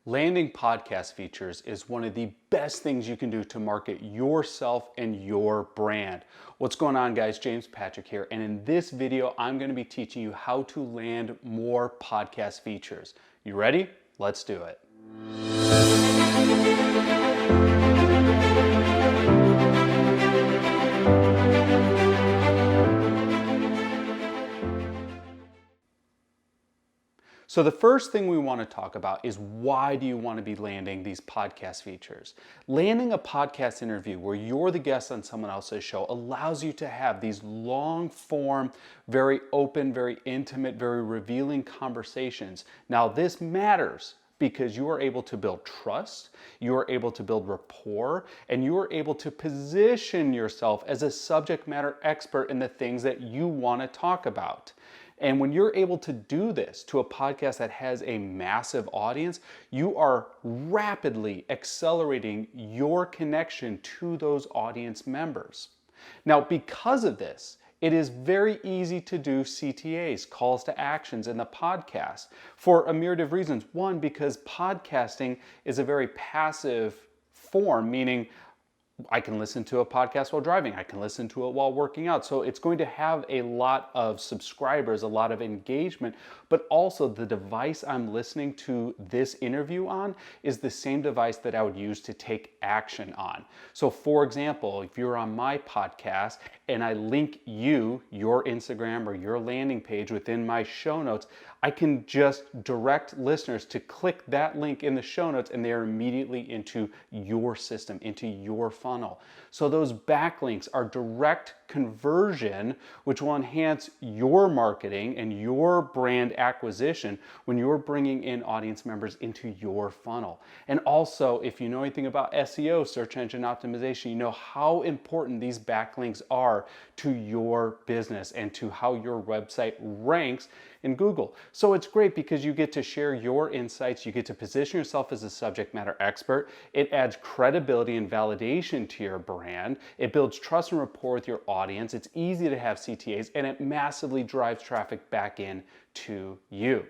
Landing podcast features is one of the best things you can do to market yourself and your brand. What's going on, guys? James Patrick here, and in this video I'm going to be teaching you how to land more podcast features. You ready? Let's do it. So the first thing we want to talk about is, why do you want to be landing these podcast features? Landing a podcast interview where you're the guest on someone else's show allows you to have these long form, very open, very intimate, very revealing conversations. Now this matters because you are able to build trust, you are able to build rapport, and you are able to position yourself as a subject matter expert in the things that you want to talk about. And when you're able to do this to a podcast that has a massive audience, you are rapidly accelerating your connection to those audience members. Now, because of this, it is very easy to do CTAs, calls to actions, in the podcast for a myriad of reasons. One, because podcasting is a very passive form, meaning I can listen to a podcast while driving. I can listen to it while working out. So it's going to have a lot of subscribers, a lot of engagement, but also the device I'm listening to this interview on is the same device that I would use to take action on. So for example, if you're on my podcast and I link your Instagram or your landing page within my show notes, I can just direct listeners to click that link in the show notes and they're immediately into your system, into your funnel. So those backlinks are direct conversion, which will enhance your marketing and your brand acquisition when you're bringing in audience members into your funnel. And also, if you know anything about SEO, search engine optimization, you know how important these backlinks are to your business and to how your website ranks in Google. So it's great because you get to share your insights, you get to position yourself as a subject matter expert. It adds credibility and validation to your brand. It builds trust and rapport with your audience. It's easy to have CTAs, and it massively drives traffic back in to you.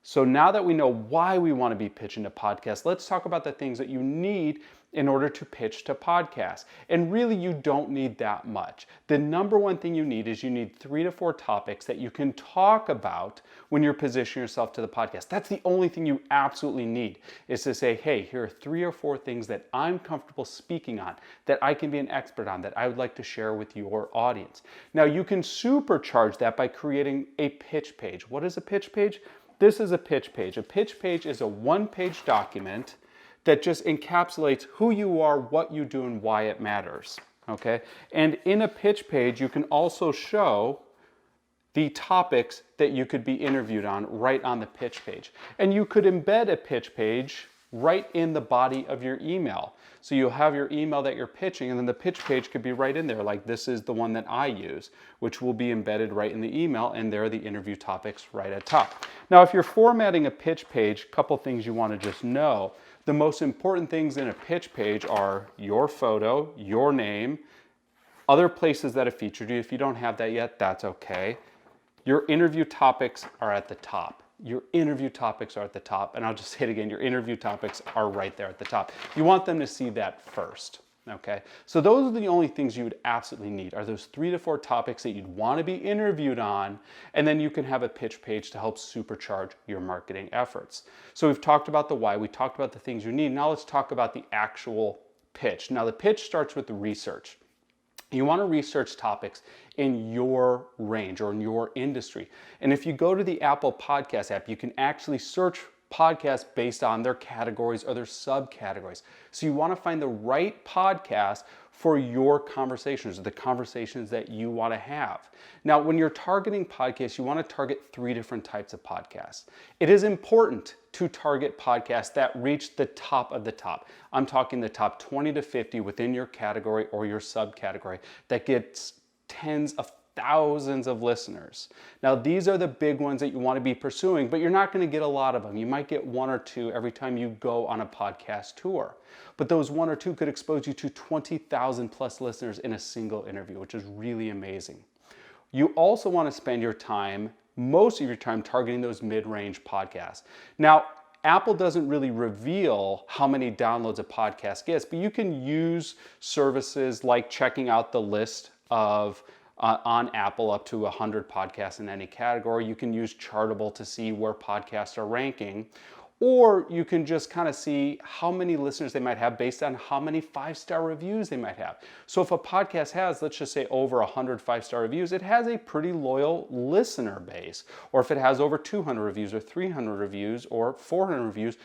So now that we know why we want to be pitching to podcasts, let's talk about the things that you need in order to pitch to podcasts. And really, you don't need that much. The number one thing you need is you need 3 to 4 topics that you can talk about when you're positioning yourself to the podcast. That's the only thing you absolutely need, is to say, hey, here are 3 or 4 things that I'm comfortable speaking on, that I can be an expert on, that I would like to share with your audience. Now, you can supercharge that by creating a pitch page. What is a pitch page? This is a pitch page. A pitch page is a one-page document that just encapsulates who you are, what you do, and why it matters, okay? And in a pitch page, you can also show the topics that you could be interviewed on right on the pitch page. And you could embed a pitch page right in the body of your email. So you'll have your email that you're pitching, and then the pitch page could be right in there, like this is the one that I use, which will be embedded right in the email, and there are the interview topics right at top. Now, if you're formatting a pitch page, a couple things you want to just know. The most important things in a pitch page are your photo, your name, other places that have featured you. If you don't have that yet, that's okay. Your interview topics are at the top. Your interview topics are at the top, and I'll just say it again, your interview topics are right there at the top. You want them to see that first, okay? So those are the only things you would absolutely need, are those 3 to 4 topics that you'd want to be interviewed on, and then you can have a pitch page to help supercharge your marketing efforts. So we've talked about the why, we talked about the things you need. Now let's talk about the actual pitch. Now the pitch starts with the research. You want to research topics in your range or in your industry. And if you go to the Apple Podcast app, you can actually search podcasts based on their categories or their subcategories. So you want to find the right podcast for your conversations, the conversations that you want to have. Now, when you're targeting podcasts, you want to target 3 different types of podcasts. It is important to target podcasts that reach the top of the top. I'm talking the top 20 to 50 within your category or your subcategory that gets tens of thousands of listeners. Now, these are the big ones that you want to be pursuing, but you're not going to get a lot of them. You might get 1 or 2 every time you go on a podcast tour. But those 1 or 2 could expose you to 20,000 plus listeners in a single interview, which is really amazing. You also want to spend your time, most of your time, targeting those mid-range podcasts. Now, Apple doesn't really reveal how many downloads a podcast gets, but you can use services like checking out the list of on Apple up to 100 podcasts in any category. You can use Chartable to see where podcasts are ranking. Or you can just kind of see how many listeners they might have based on how many 5-star reviews they might have. So if a podcast has, let's just say, over 100 5-star reviews, it has a pretty loyal listener base. Or if it has over 200 reviews or 300 reviews or 400 reviews,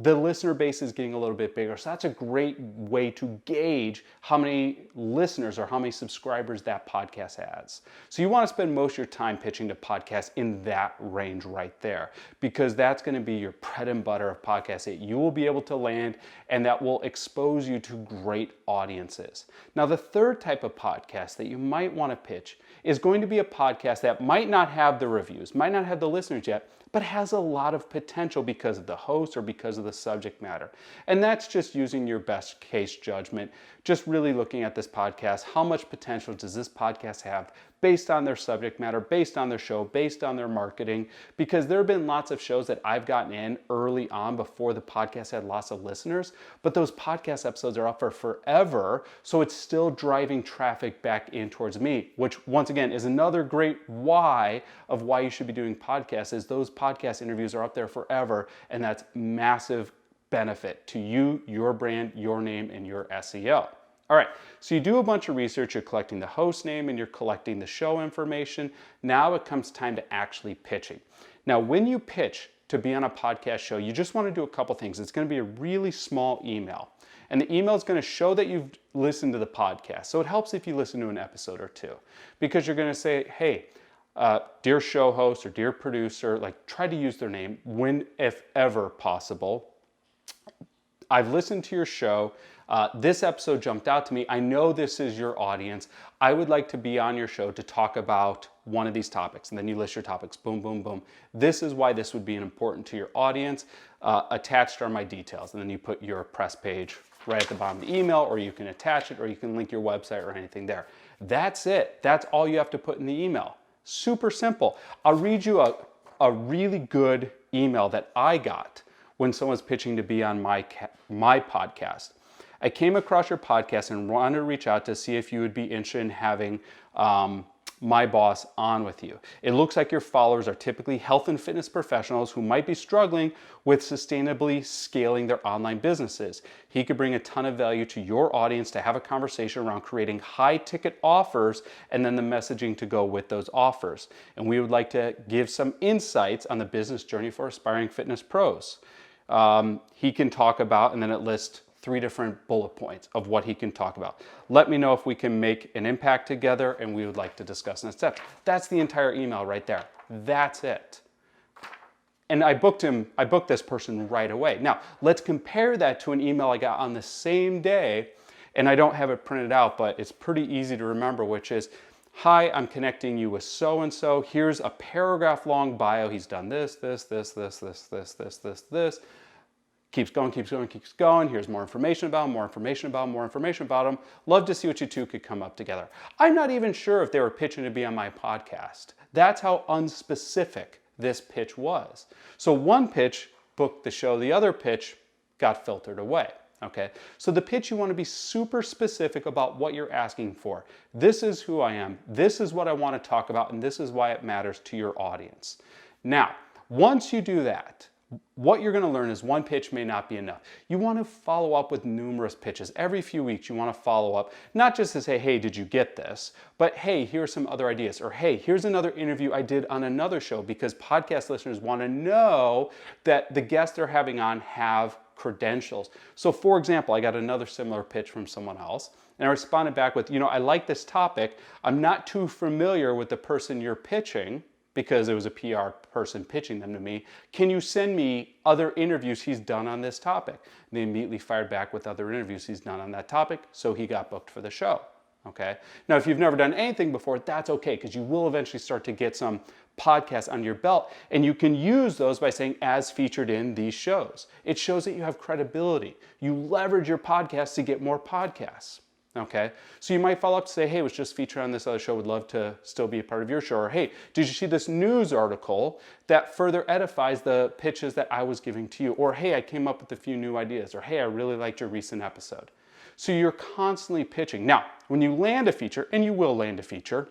the listener base is getting a little bit bigger. So that's a great way to gauge how many listeners or how many subscribers that podcast has. So you want to spend most of your time pitching to podcasts in that range right there, because that's going to be your bread and butter of podcasts that you will be able to land and that will expose you to great audiences. Now, the third type of podcast that you might want to pitch is going to be a podcast that might not have the reviews, might not have the listeners yet, but has a lot of potential because of the host or because of the subject matter. And that's just using your best case judgment, just really looking at this podcast. How much potential does this podcast have based on their subject matter, based on their show, based on their marketing? Because there have been lots of shows that I've gotten in early on before the podcast had lots of listeners, but those podcast episodes are up for forever, so it's still driving traffic back in towards me, which once again is another great why of why you should be doing podcasts, is those podcast interviews are up there forever, and that's massive benefit to you, your brand, your name, and your SEO. All right, so you do a bunch of research, you're collecting the host name and you're collecting the show information. Now it comes time to actually pitching. Now, when you pitch to be on a podcast show, you just want to do a couple things. It's going to be a really small email. And the email is going to show that you've listened to the podcast. So it helps if you listen to an episode or two, because you're going to say, hey, dear show host or dear producer, like try to use their name when, if ever possible. I've listened to your show. This episode jumped out to me. I know this is your audience. I would like to be on your show to talk about one of these topics. And then you list your topics. Boom, boom, boom. This is why this would be important to your audience. Attached are my details. And then you put your press page right at the bottom of the email, or you can attach it, or you can link your website or anything there. That's it. That's all you have to put in the email. Super simple. I'll read you a really good email that I got when someone's pitching to be on my podcast. I came across your podcast and wanted to reach out to see if you would be interested in having my boss on with you. It looks like your followers are typically health and fitness professionals who might be struggling with sustainably scaling their online businesses. He could bring a ton of value to your audience to have a conversation around creating high ticket offers and then the messaging to go with those offers. And we would like to give some insights on the business journey for aspiring fitness pros. He can talk about, and then it lists 3 different bullet points of what he can talk about. Let me know if we can make an impact together, and we would like to discuss next steps. That's the entire email right there. That's it. And I booked this person right away. Now, let's compare that to an email I got on the same day, and I don't have it printed out, but it's pretty easy to remember, which is, hi, I'm connecting you with so-and-so. Here's a paragraph long bio. He's done this. Keeps going, keeps going, keeps going. Here's more information about him, more information about him, more information about him. Love to see what you two could come up together. I'm not even sure if they were pitching to be on my podcast. That's how unspecific this pitch was. So one pitch booked the show, the other pitch got filtered away. Okay, so the pitch, you want to be super specific about what you're asking for. This is who I am. This is what I want to talk about, and this is why it matters to your audience. Now, once you do that, what you're going to learn is one pitch may not be enough. You want to follow up with numerous pitches. Every few weeks, you want to follow up, not just to say, hey, did you get this? But hey, here's some other ideas. Or hey, here's another interview I did on another show, because podcast listeners want to know that the guests they're having on have credentials. So for example, I got another similar pitch from someone else, and I responded back with, I like this topic. I'm not too familiar with the person you're pitching, because it was a PR person pitching them to me. Can you send me other interviews he's done on this topic? And they immediately fired back with other interviews he's done on that topic, so he got booked for the show. Okay. Now, if you've never done anything before, that's okay, because you will eventually start to get some podcasts on your belt, and you can use those by saying, as featured in these shows. It shows that you have credibility. You leverage your podcast to get more podcasts. Okay, so you might follow up to say, hey, was just featured on this other show, would love to still be a part of your show. Or hey, did you see this news article that further edifies the pitches that I was giving to you? Or hey, I came up with a few new ideas. Or hey, I really liked your recent episode. So you're constantly pitching. Now, when you land a feature, and you will land a feature,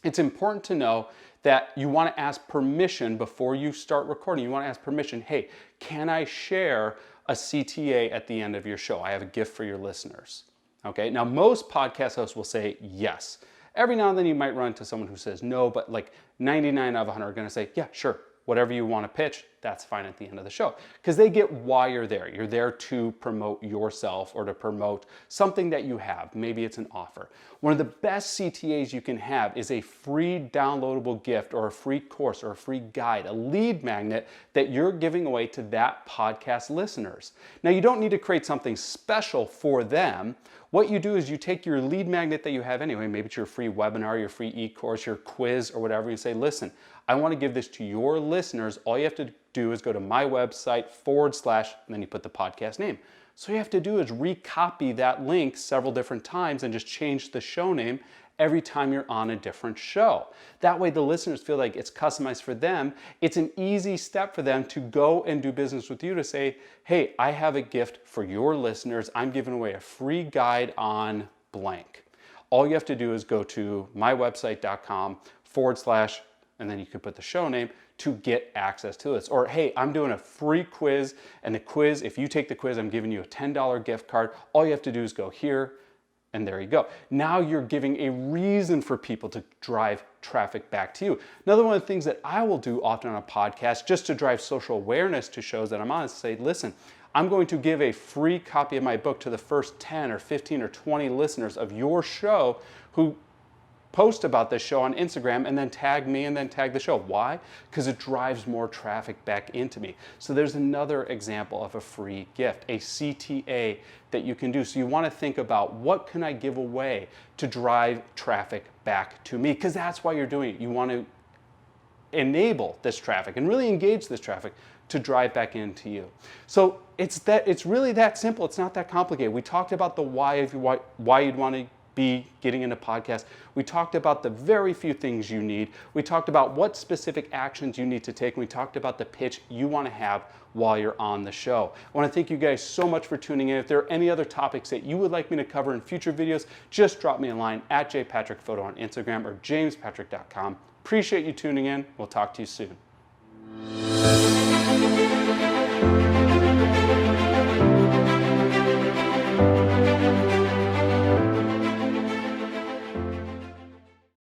it's important to know that you want to ask permission before you start recording. You want to ask permission, hey, can I share a CTA at the end of your show? I have a gift for your listeners. Okay, now most podcast hosts will say yes. Every now and then you might run into someone who says no, but like 99 out of 100 are gonna say, yeah, sure, whatever you wanna pitch, that's fine at the end of the show. Because they get why you're there. You're there to promote yourself or to promote something that you have. Maybe it's an offer. One of the best CTAs you can have is a free downloadable gift or a free course or a free guide, a lead magnet that you're giving away to that podcast listeners. Now, you don't need to create something special for them. What you do is you take your lead magnet that you have anyway, maybe it's your free webinar, your free e-course, your quiz or whatever, you say, listen, I want to give this to your listeners. All you have to do is go to my website / and then you put the podcast name. So all you have to do is recopy that link several different times and just change the show name every time you're on a different show. That way the listeners feel like it's customized for them. It's an easy step for them to go and do business with you to say, hey, I have a gift for your listeners. I'm giving away a free guide on blank. All you have to do is go to mywebsite.com / and then you can put the show name to get access to this. Or, hey, I'm doing a free quiz, and the quiz, if you take the quiz, I'm giving you a $10 gift card. All you have to do is go here, and there you go. Now you're giving a reason for people to drive traffic back to you. Another one of the things that I will do often on a podcast, just to drive social awareness to shows that I'm on, is say, listen, I'm going to give a free copy of my book to the first 10 or 15 or 20 listeners of your show who post about this show on Instagram and then tag me and then tag the show. Why? Because it drives more traffic back into me. So there's another example of a free gift, a CTA that you can do. So you want to think about, what can I give away to drive traffic back to me? Because that's why you're doing it. You want to enable this traffic and really engage this traffic to drive back into you. So it's really that simple. It's not that complicated. We talked about the why you'd want to be getting into podcasts. We talked about the very few things you need. We talked about what specific actions you need to take. And we talked about the pitch you want to have while you're on the show. I want to thank you guys so much for tuning in. If there are any other topics that you would like me to cover in future videos, just drop me a line at jpatrickphoto on Instagram or jamespatrick.com. Appreciate you tuning in. We'll talk to you soon.